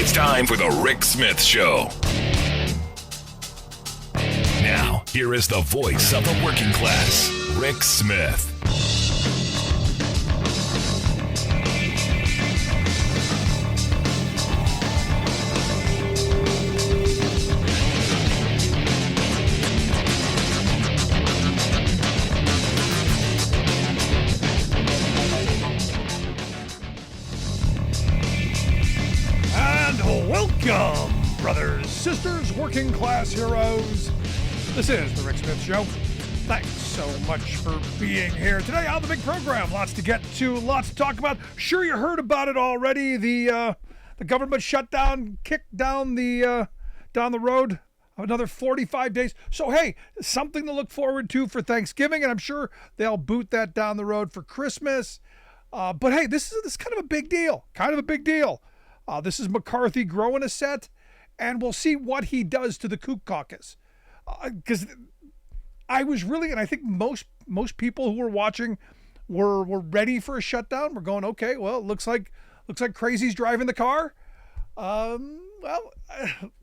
It's time for the Rick Smith Show. Now, here is the voice of the working class, Rick Smith. Welcome, brothers, sisters, working class heroes. This is the Rick Smith Show. Thanks so much for being here today on the big program. Lots to get to, lots to talk about. Sure, you heard about it already. The government shutdown kicked down the road another 45 days. So hey, something to look forward to for Thanksgiving, and I'm sure they'll boot that down the road for Christmas. But hey, this is kind of a big deal. This is McCarthy growing a set, and we'll see what he does to the Kook caucus. Because I was really, and I think most people who were watching were ready for a shutdown. We're going, okay, well, it looks like crazy's driving the car.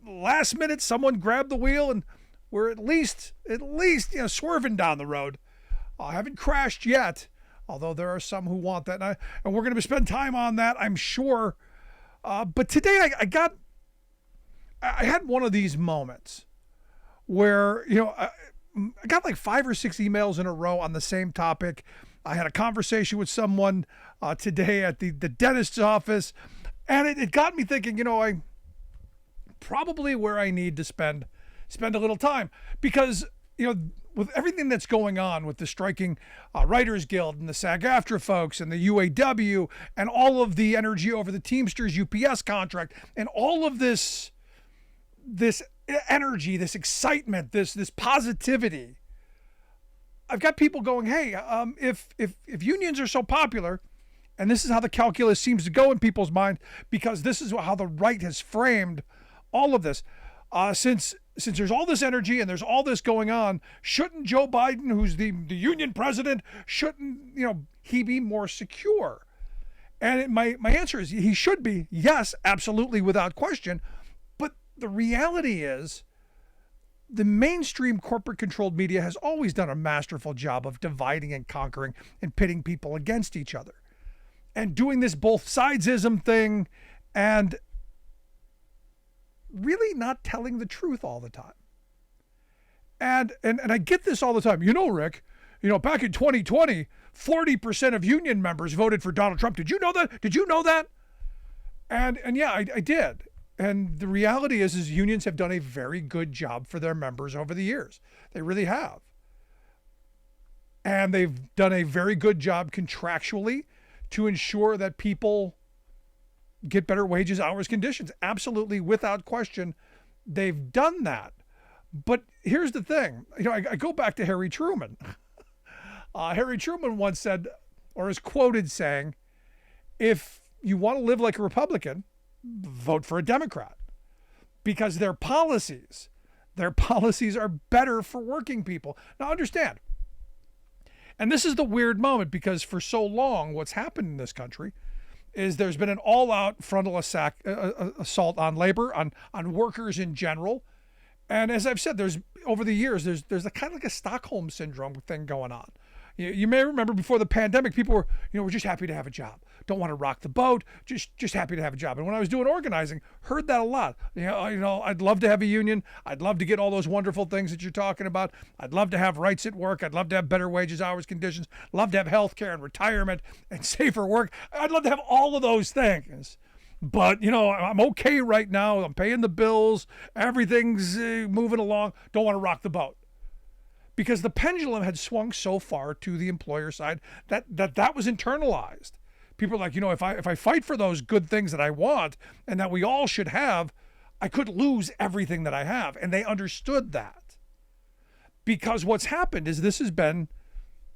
Last minute, someone grabbed the wheel, and we're at least swerving down the road. I haven't crashed yet, although there are some who want that, and we're going to spend time on that, I'm sure. But today I had one of these moments where, I got like 5 or 6 emails in a row on the same topic. I had a conversation with someone today at the dentist's office, and it got me thinking, I probably where I need to spend a little time, because, with everything that's going on with the striking Writers Guild and the SAG-AFTRA folks and the UAW and all of the energy over the Teamsters UPS contract and all of this energy, this excitement, this positivity, I've got people going, hey, if unions are so popular, and this is how the calculus seems to go in people's mind, because this is how the right has framed all of this, since there's all this energy and there's all this going on, shouldn't Joe Biden, who's the union president, shouldn't he be more secure? And my answer is he should be. Yes, absolutely, without question. But the reality is the mainstream corporate-controlled media has always done a masterful job of dividing and conquering and pitting people against each other, and doing this both sidesism thing and really not telling the truth all the time. And I get this all the time. Rick, back in 2020, 40% of union members voted for Donald Trump. Did you know that? And yeah, I did. And the reality is unions have done a very good job for their members over the years. They really have. And they've done a very good job contractually to ensure that people get better wages, hours, conditions. Absolutely, without question, they've done that. But here's the thing. I go back to Harry Truman. Harry Truman once said, or is quoted saying, if you want to live like a Republican, vote for a Democrat, because their policies are better for working people. Now understand, and this is the weird moment, because for so long what's happened in this country is there's been an all-out frontal assault on labor, on workers in general. And as I've said, over the years, there's a kind of like a Stockholm syndrome thing going on. You may remember before the pandemic, people were, we're just happy to have a job. Don't want to rock the boat. Just happy to have a job. And when I was doing organizing, heard that a lot. I'd love to have a union. I'd love to get all those wonderful things that you're talking about. I'd love to have rights at work. I'd love to have better wages, hours, conditions. Love to have health care and retirement and safer work. I'd love to have all of those things. But, I'm okay right now. I'm paying the bills. Everything's moving along. Don't want to rock the boat. Because the pendulum had swung so far to the employer side that was internalized. People are like, if I fight for those good things that I want and that we all should have, I could lose everything that I have. And they understood that. Because what's happened is this has been,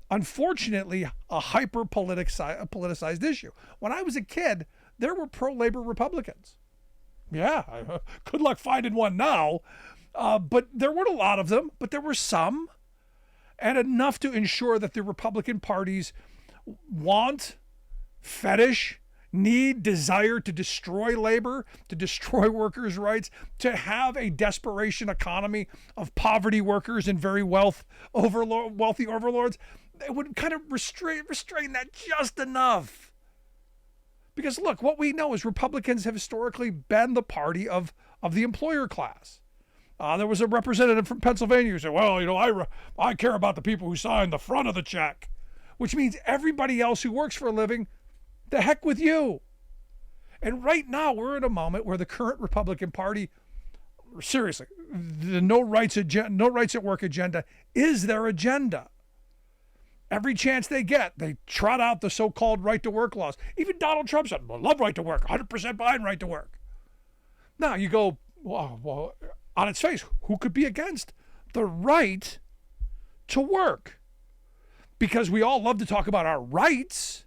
unfortunately, a hyper-politicized issue. When I was a kid, there were pro-labor Republicans. Yeah, good luck finding one now. But there weren't a lot of them, but there were some. And enough to ensure that the Republican parties fetish, need, desire to destroy labor, to destroy workers' rights, to have a desperation economy of poverty workers and very wealthy overlords, it would kind of restrain that just enough. Because look, what we know is Republicans have historically been the party of the employer class. There was a representative from Pennsylvania who said, well, I care about the people who sign the front of the check, which means everybody else who works for a living, the heck with you. And right now we're at a moment where the current Republican Party, seriously, the no rights at work agenda is their agenda. Every chance they get, they trot out the so-called right to work laws. Even Donald Trump said, I love right to work, 100% behind right to work. Now you go, well, on its face, who could be against the right to work? Because we all love to talk about our rights.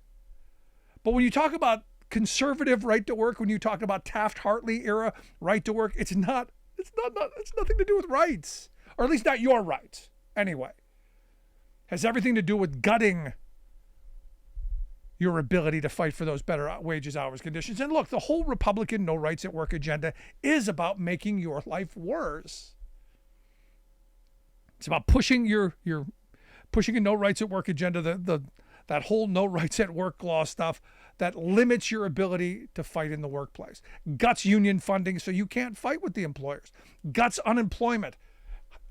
But when you talk about conservative right to work, when you talk about Taft-Hartley era right to work, it's nothing to do with rights, or at least not your rights. Anyway, has everything to do with gutting your ability to fight for those better wages, hours, conditions. And look, the whole Republican no rights at work agenda is about making your life worse. It's about pushing pushing a no rights at work agenda, that whole no rights at work law stuff that limits your ability to fight in the workplace. Guts union funding so you can't fight with the employers. Guts unemployment.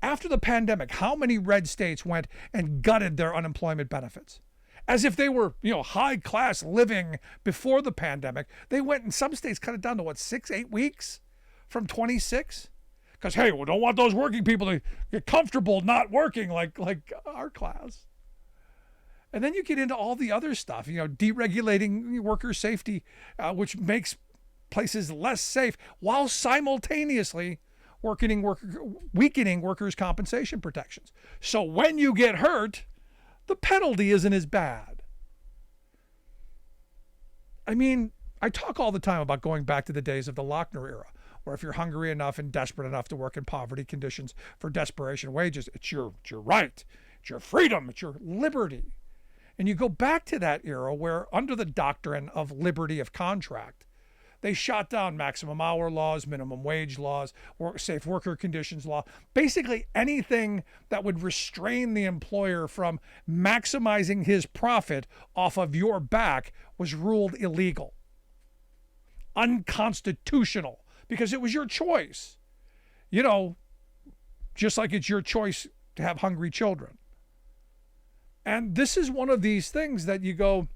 After the pandemic, how many red states went and gutted their unemployment benefits? As if they were, high class living before the pandemic. They went in some states cut it down to 6-8 weeks from 26? Because, hey, we don't want those working people to get comfortable not working like our class. And then you get into all the other stuff, deregulating worker safety, which makes places less safe while simultaneously weakening workers' compensation protections. So when you get hurt, the penalty isn't as bad. I mean, I talk all the time about going back to the days of the Lochner era, where if you're hungry enough and desperate enough to work in poverty conditions for desperation wages, it's your right, it's your freedom, it's your liberty. And you go back to that era where, under the doctrine of liberty of contract, they shot down maximum hour laws, minimum wage laws, safe worker conditions law. Basically anything that would restrain the employer from maximizing his profit off of your back was ruled illegal, unconstitutional, because it was your choice. Just like it's your choice to have hungry children. And this is one of these things that you go,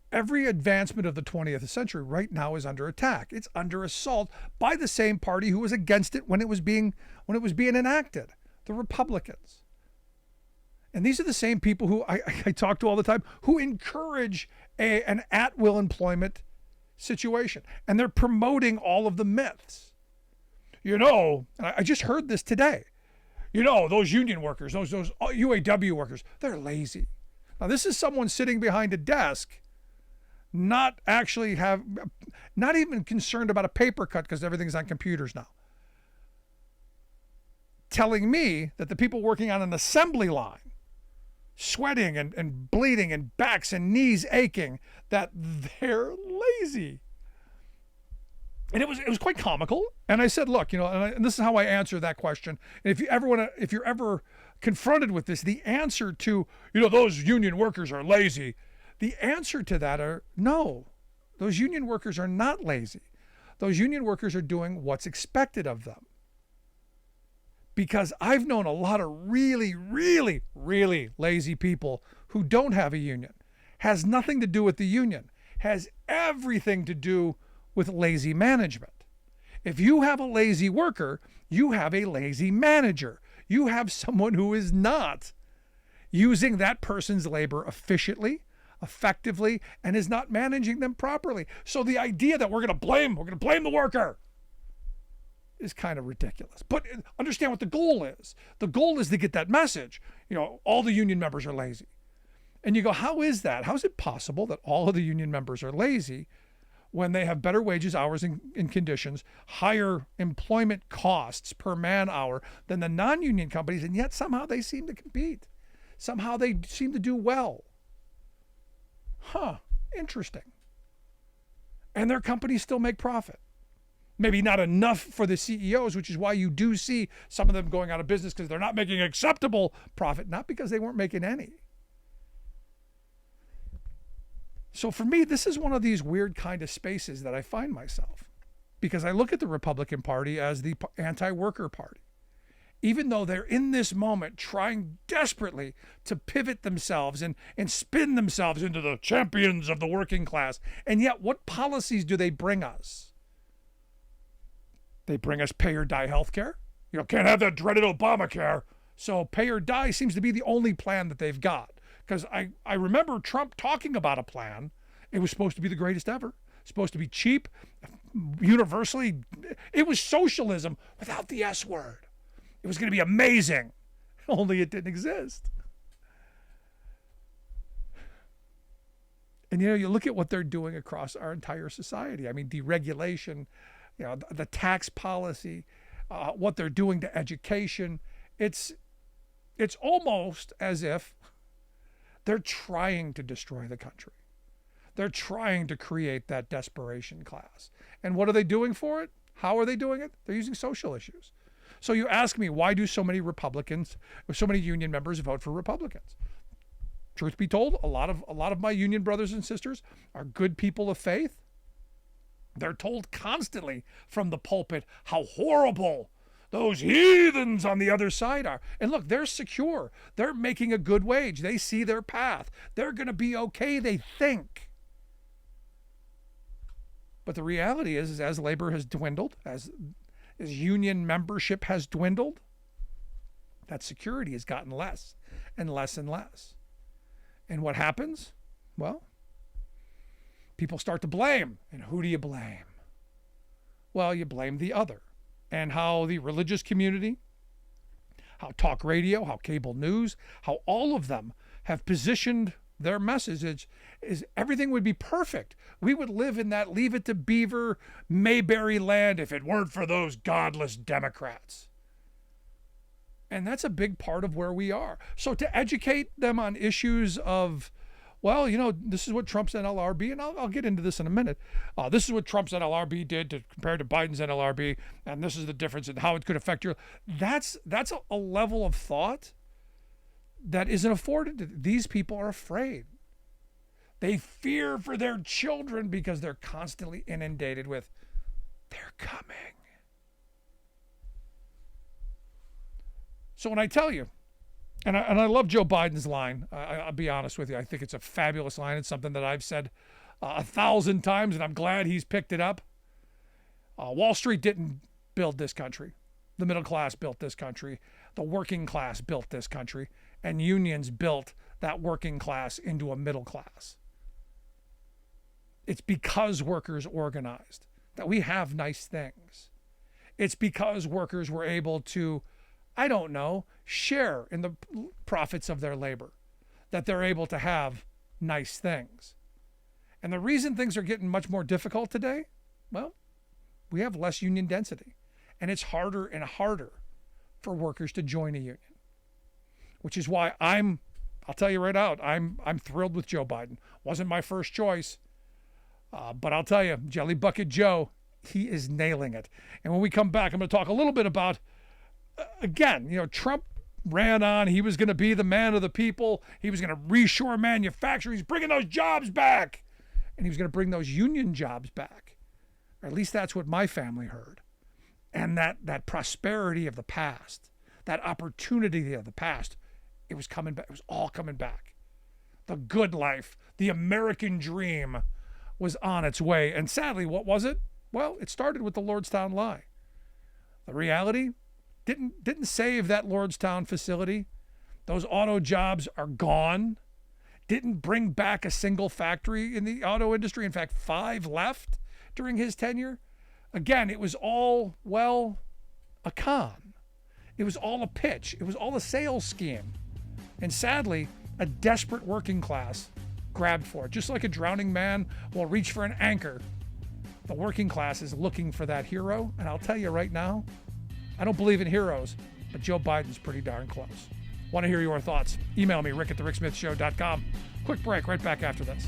every advancement of the 20th century right now is under attack. It's under assault by the same party who was against it when it was being enacted, the Republicans. And these are the same people who I talk to all the time, who encourage an at-will employment situation. And they're promoting all of the myths. And I just heard this today. Those union workers, those UAW workers, they're lazy. Now, this is someone sitting behind a desk, not even concerned about a paper cut because everything's on computers now, telling me that the people working on an assembly line, sweating and bleeding and backs and knees aching, that they're lazy. And it was quite comical. And I said, look, and this is how I answer that question. And if you're ever confronted with this, the answer to, those union workers are lazy, the answer to that are no. Those union workers are not lazy. Those union workers are doing what's expected of them. Because I've known a lot of really, really, really lazy people who don't have a union. Has nothing to do with the union. Has everything to do with lazy management. If you have a lazy worker, you have a lazy manager. You have someone who is not using that person's labor efficiently, effectively, and is not managing them properly. So the idea that we're going to blame the worker is kind of ridiculous. But understand what the goal is. The goal is to get that message. All the union members are lazy. And you go, how is that? How is it possible that all of the union members are lazy when they have better wages, hours, and conditions, higher employment costs per man hour than the non-union companies, and yet somehow they seem to compete? Somehow they seem to do well. Interesting. and their companies still make profit. Maybe not enough for the CEOs, which is why you do see some of them going out of business because they're not making acceptable profit, not because they weren't making any. So for me, this is one of these weird kind of spaces that I find myself, because I look at the Republican Party as the anti-worker party. Even though they're in this moment trying desperately to pivot themselves and spin themselves into the champions of the working class. And yet, what policies do they bring us? They bring us pay or die health care. Can't have that dreaded Obamacare. So pay or die seems to be the only plan that they've got. Because I remember Trump talking about a plan. It was supposed to be the greatest ever. Supposed to be cheap, universally. It was socialism without the S word. It was going to be amazing, only it didn't exist. And you look at what they're doing across our entire society. I mean, deregulation, the tax policy, what they're doing to education. It's almost as if they're trying to destroy the country. They're trying to create that desperation class. And what are they doing for it? How are they doing it? They're using social issues. So you ask me, why do so many Republicans, or so many union members vote for Republicans? Truth be told, a lot of my union brothers and sisters are good people of faith. They're told constantly from the pulpit how horrible those heathens on the other side are. And look, they're secure. They're making a good wage. They see their path. They're going to be okay, they think. But the reality is as labor has dwindled, as union membership has dwindled, that security has gotten less and less and less. And what happens? Well, people start to blame. And who do you blame? Well, you blame the other. And how the religious community, how talk radio, how cable news, how all of them have positioned their message is everything would be perfect. We would live in that Leave It to Beaver, Mayberry land if it weren't for those godless Democrats. And that's a big part of where we are. So to educate them on issues of, well, this is what Trump's NLRB, and I'll get into this in a minute. This is what Trump's NLRB did compared to Biden's NLRB, and this is the difference in how it could affect your. That's a level of thought that isn't afforded. These people are afraid. They fear for their children because they're constantly inundated with, they're coming. So when I tell you, and I love Joe Biden's line, I'll be honest with you, I think it's a fabulous line. It's something that I've said 1,000 times, and I'm glad he's picked it up. Wall Street didn't build this country. The middle class built this country. The working class built this country. And unions built that working class into a middle class. It's because workers organized that we have nice things. It's because workers were able to, share in the profits of their labor, that they're able to have nice things. And the reason things are getting much more difficult today, well, we have less union density. And it's harder and harder for workers to join a union. Which is why I'll tell you right out, I'm thrilled with Joe Biden. Wasn't my first choice, but I'll tell you, Jelly Bucket Joe, he is nailing it. And when we come back, I'm going to talk a little bit about, again, Trump ran on, he was going to be the man of the people. He was going to reshore manufacturing. He's bringing those jobs back. And he was going to bring those union jobs back. Or at least that's what my family heard. And that prosperity of the past, that opportunity of the past, it was coming back. It was all coming back. The good life, the American dream was on its way. And sadly, what was it? Well, it started with the Lordstown lie. The reality didn't save that Lordstown facility. Those auto jobs are gone. Didn't bring back a single factory in the auto industry. In fact, 5 left during his tenure. Again, it was all, a con. It was all a pitch. It was all a sales scheme. And sadly, a desperate working class grabbed for it. Just like a drowning man will reach for an anchor, the working class is looking for that hero. And I'll tell you right now, I don't believe in heroes, but Joe Biden's pretty darn close. Want to hear your thoughts? Email me, rick@thericksmithshow.com. Quick break, right back after this.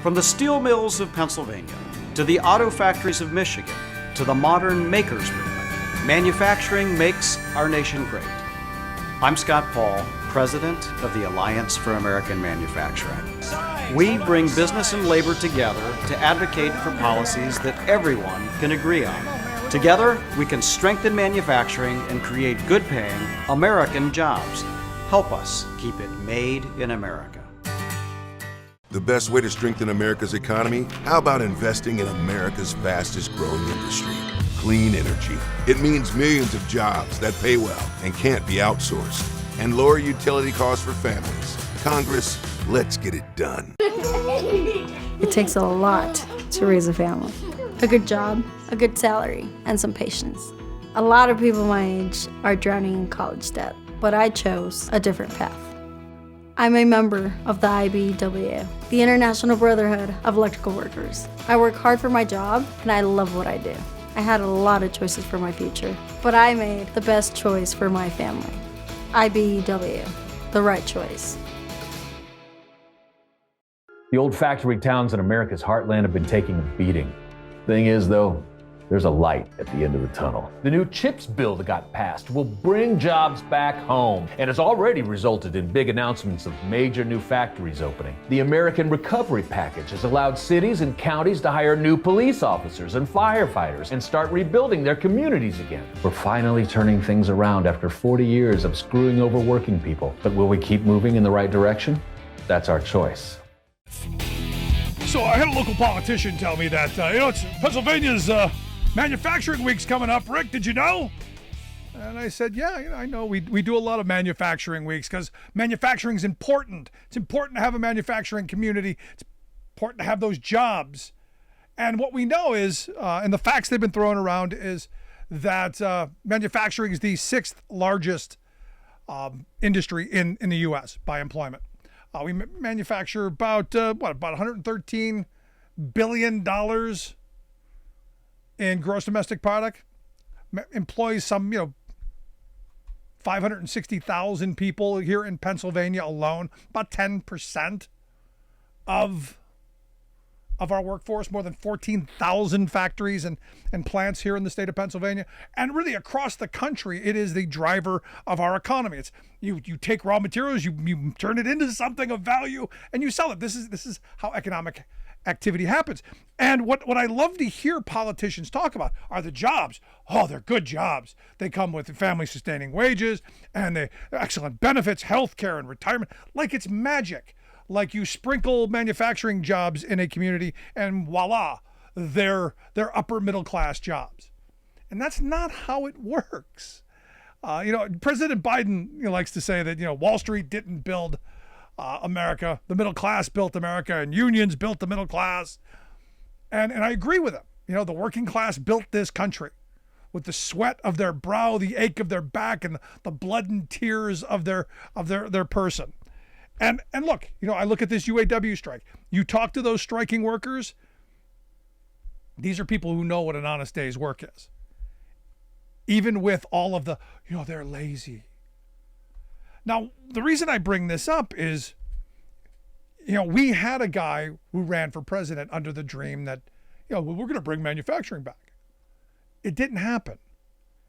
From the steel mills of Pennsylvania, to the auto factories of Michigan, to the modern makers movement, manufacturing makes our nation great. I'm Scott Paul, President of the Alliance for American Manufacturing. We bring business and labor together to advocate for policies that everyone can agree on. Together, we can strengthen manufacturing and create good-paying American jobs. Help us keep it made in America. The best way to strengthen America's economy? How about investing in America's fastest growing industry? Clean energy. It means millions of jobs that pay well and can't be outsourced. And lower utility costs for families. Congress, let's get it done. It takes a lot to raise a family. A good job, a good salary, and some patience. A lot of people my age are drowning in college debt, but I chose a different path. I'm a member of the IBEW, the International Brotherhood of Electrical Workers. I work hard for my job, and I love what I do. I had a lot of choices for my future, but I made the best choice for my family. IBEW, the right choice. The old factory towns in America's heartland have been taking a beating. Thing is, though, there's a light at the end of the tunnel. The new CHIPS bill that got passed will bring jobs back home and has already resulted in big announcements of major new factories opening. The American Recovery Package has allowed cities and counties to hire new police officers and firefighters and start rebuilding their communities again. We're finally turning things around after 40 years of screwing over working people. But will we keep moving in the right direction? That's our choice. So I had a local politician tell me that, it's Pennsylvania's manufacturing week's coming up. Rick, did you know? And I said, yeah, I know. We do a lot of manufacturing weeks because manufacturing is important. It's important to have a manufacturing community. It's important to have those jobs. And what we know is, and the facts they've been throwing around is that manufacturing is the sixth largest industry in the U.S. by employment. We manufacture about $113 billion in gross domestic product. Employs some, 560,000 people here in Pennsylvania alone. About 10% of our workforce, more than 14,000 factories and plants here in the state of Pennsylvania. And really across the country, it is the driver of our economy. It's you take raw materials, you turn it into something of value, and you sell it. This is how economic activity happens. And what I love to hear politicians talk about are the jobs. Oh, they're good jobs. They come with family-sustaining wages and the excellent benefits, health care and retirement, like it's magic. Like you sprinkle manufacturing jobs in a community and voila, they're upper middle class jobs. And that's not how it works. President Biden likes to say that, Wall Street didn't build America. The middle class built America and unions built the middle class. And I agree with him. The working class built this country with the sweat of their brow, the ache of their back, and the blood and tears of their person. And look, I look at this UAW strike. You talk to those striking workers, these are people who know what an honest day's work is. Even with all of the, they're lazy. Now, the reason I bring this up is, we had a guy who ran for president under the dream that, we're going to bring manufacturing back. It didn't happen.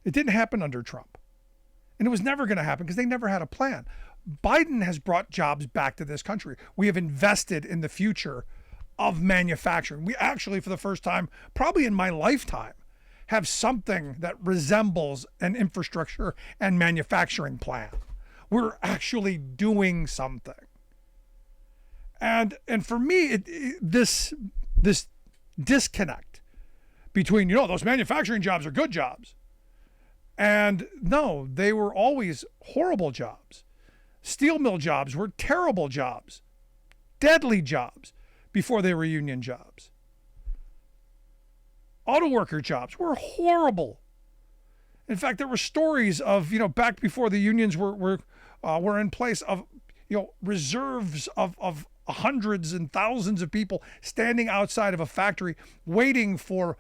It didn't happen under Trump. And it was never going to happen because they never had a plan. Biden has brought jobs back to this country. We have invested in the future of manufacturing. We actually, for the first time, probably in my lifetime, have something that resembles an infrastructure and manufacturing plan. We're actually doing something. And for me, this disconnect between, those manufacturing jobs are good jobs. And no, they were always horrible jobs. Steel mill jobs were terrible jobs, deadly jobs before they were union jobs. Auto worker jobs were horrible. In fact, there were stories of, back before the unions were in place of, reserves of hundreds and thousands of people standing outside of a factory waiting for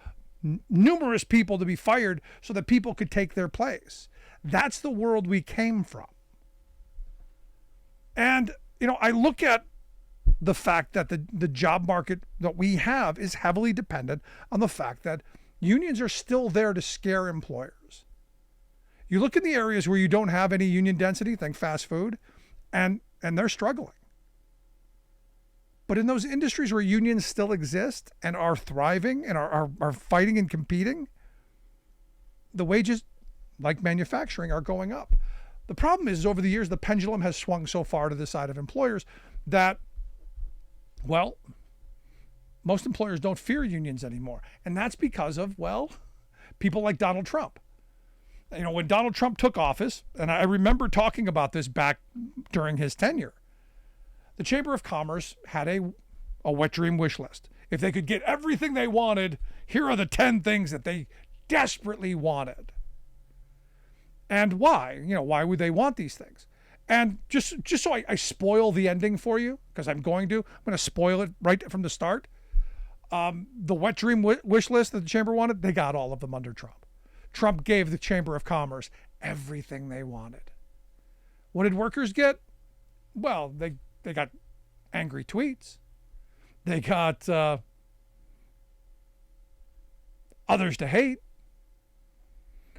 numerous people to be fired so that people could take their place. That's the world we came from. And, I look at the fact that the job market that we have is heavily dependent on the fact that unions are still there to scare employers. You look in the areas where you don't have any union density, think fast food, and they're struggling. But in those industries where unions still exist and are thriving and are fighting and competing, the wages, like manufacturing, are going up. The problem is, over the years, the pendulum has swung so far to the side of employers that, well, most employers don't fear unions anymore. And that's because of, well, people like Donald Trump. You know, when Donald Trump took office, and I remember talking about this back during his tenure, the Chamber of Commerce had a wet dream wish list. If they could get everything they wanted, here are the 10 things that they desperately wanted. And why? You know, why would they want these things? And just so I spoil the ending for you, because I'm going to spoil it right from the start. The wet dream wish list that the Chamber wanted, they got all of them under Trump. Trump gave the Chamber of Commerce everything they wanted. What did workers get? Well, they got angry tweets. They got others to hate.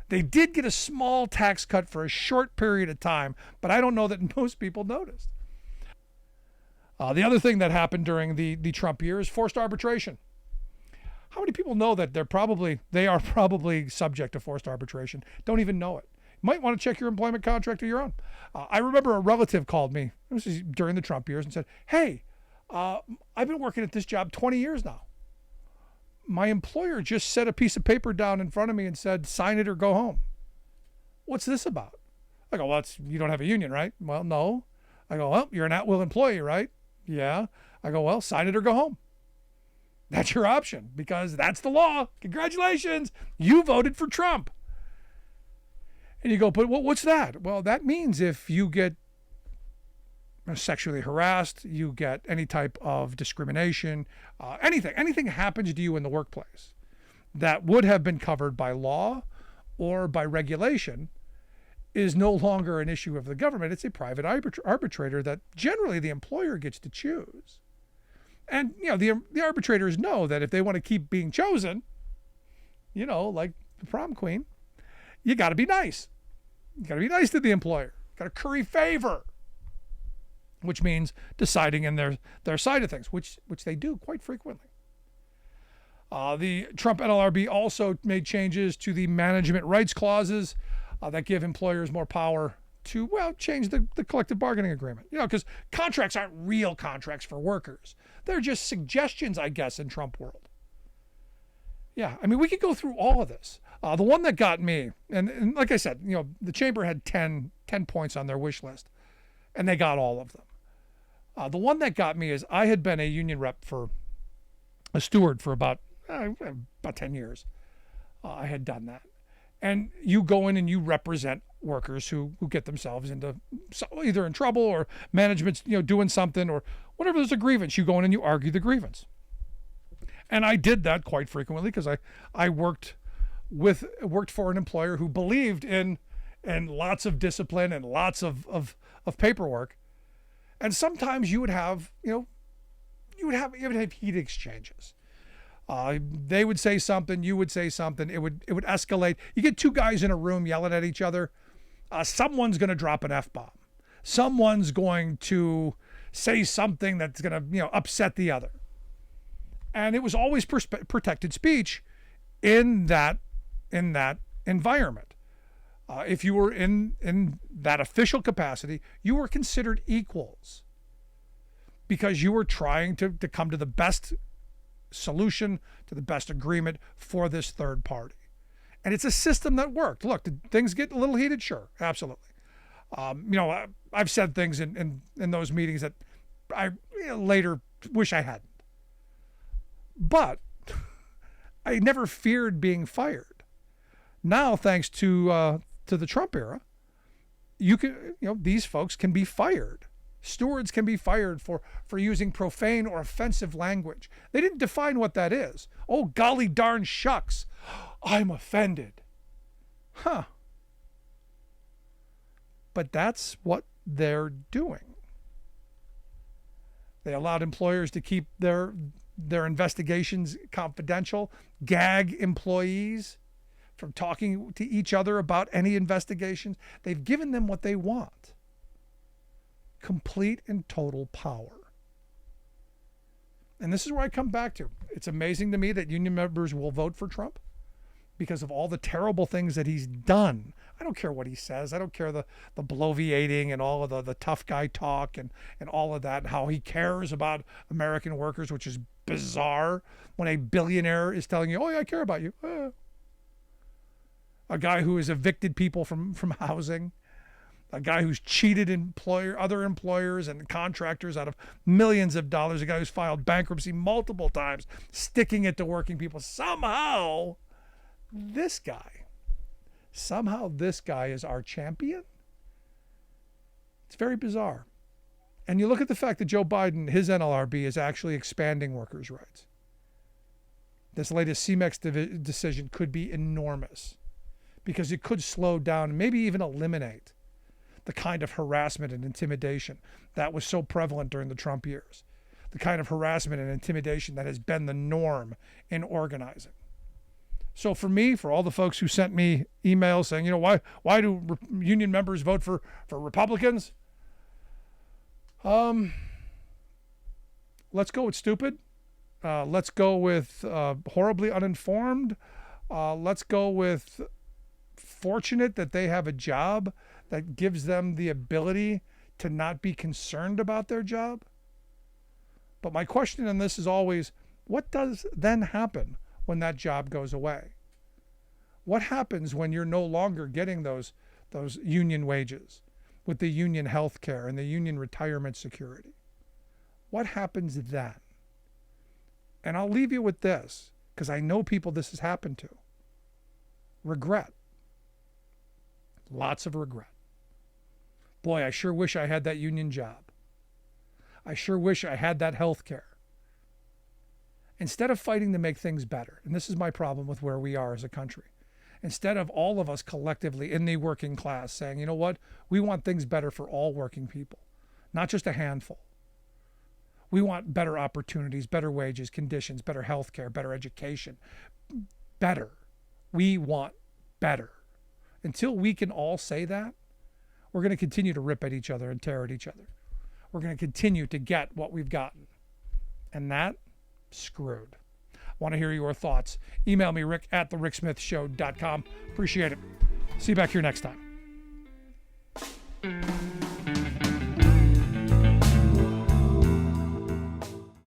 They did get a small tax cut for a short period of time, but I don't know that most people noticed. The other thing that happened during the Trump year is forced arbitration. How many people know that they are probably subject to forced arbitration? Don't even know it. You might want to check your employment contract or your own. I remember a relative called me, this is during the Trump years, and said, hey, I've been working at this job 20 years now. My employer just set a piece of paper down in front of me and said, sign it or go home. What's this about? I go, well, you don't have a union, right? Well, no. I go, well, you're an at-will employee, right? Yeah. I go, well, sign it or go home. That's your option because that's the law. Congratulations. You voted for Trump. And you go, but what's that? Well, that means if you get sexually harassed, you get any type of discrimination, anything happens to you in the workplace that would have been covered by law or by regulation is no longer an issue of the government. It's a private arbitrator that generally the employer gets to choose. And, you know, the arbitrators know that if they want to keep being chosen, you know, like the prom queen, you got to be nice. You got to be nice to the employer. Got to curry favor, which means deciding in their side of things, which they do quite frequently. The Trump NLRB also made changes to the management rights clauses that give employers more power to, well, change the collective bargaining agreement. You know, because contracts aren't real contracts for workers. They're just suggestions, I guess, in Trump world. Yeah, I mean, we could go through all of this. The one that got me, and like I said, you know, the Chamber had 10 points on their wish list, and they got all of them. The one that got me is I had been a union rep a steward for about 10 years. I had done that. And you go in and you represent workers who get themselves into either in trouble or management's, you know, doing something or whatever. There's a grievance, you go in and you argue the grievance. And I did that quite frequently because I worked for an employer who believed in lots of discipline and lots of paperwork. And sometimes you would have heat exchanges. They would say something, you would say something. It would escalate. You get two guys in a room yelling at each other. Someone's going to drop an F-bomb. Someone's going to say something that's going to, you know, upset the other. And it was always protected speech in that environment. If you were in that official capacity, you were considered equals because you were trying to come to the best solution, to the best agreement for this third party. And it's a system that worked. Look, did things get a little heated? Sure, absolutely. You know, I've said things in those meetings that I later wish I hadn't. But I never feared being fired. Now, thanks to the Trump era, these folks can be fired. Stewards can be fired for using profane or offensive language. They didn't define what that is. Oh, golly darn shucks, I'm offended. Huh. But that's what they're doing. They allowed employers to keep their investigations confidential, gag employees from talking to each other about any investigations. They've given them what they want. Complete and total power. And this is where I come back to. It's amazing to me that union members will vote for Trump because of all the terrible things that he's done. I don't care what he says. I don't care the bloviating and all of the tough guy talk and all of that, and how he cares about American workers, which is bizarre when a billionaire is telling you, oh yeah, I care about you. A guy who has evicted people from housing, a guy who's cheated other employers and contractors out of millions of dollars, a guy who's filed bankruptcy multiple times, sticking it to working people. Somehow this guy is our champion. It's very bizarre. And you look at the fact that Joe Biden, his NLRB, is actually expanding workers' rights. This latest CMEX decision could be enormous because it could slow down, maybe even eliminate the kind of harassment and intimidation that was so prevalent during the Trump years, the kind of harassment and intimidation that has been the norm in organizing. So for me, for all the folks who sent me emails saying, why do union members vote for Republicans? Let's go with stupid. Let's go with horribly uninformed. Let's go with fortunate that they have a job that gives them the ability to not be concerned about their job. But my question on this is always, what does then happen when that job goes away? What happens when you're no longer getting those union wages with the union health care and the union retirement security? What happens then? And I'll leave you with this, because I know people this has happened to. Regret. Lots of regret. Boy, I sure wish I had that union job. I sure wish I had that health care. Instead of fighting to make things better, and this is my problem with where we are as a country, instead of all of us collectively in the working class saying, you know what, we want things better for all working people, not just a handful. We want better opportunities, better wages, conditions, better health care, better education, better. We want better. Until we can all say that, we're going to continue to rip at each other and tear at each other. We're going to continue to get what we've gotten. And that, screwed. I want to hear your thoughts. Email me, rick@thericksmithshow.com. Appreciate it. See you back here next time.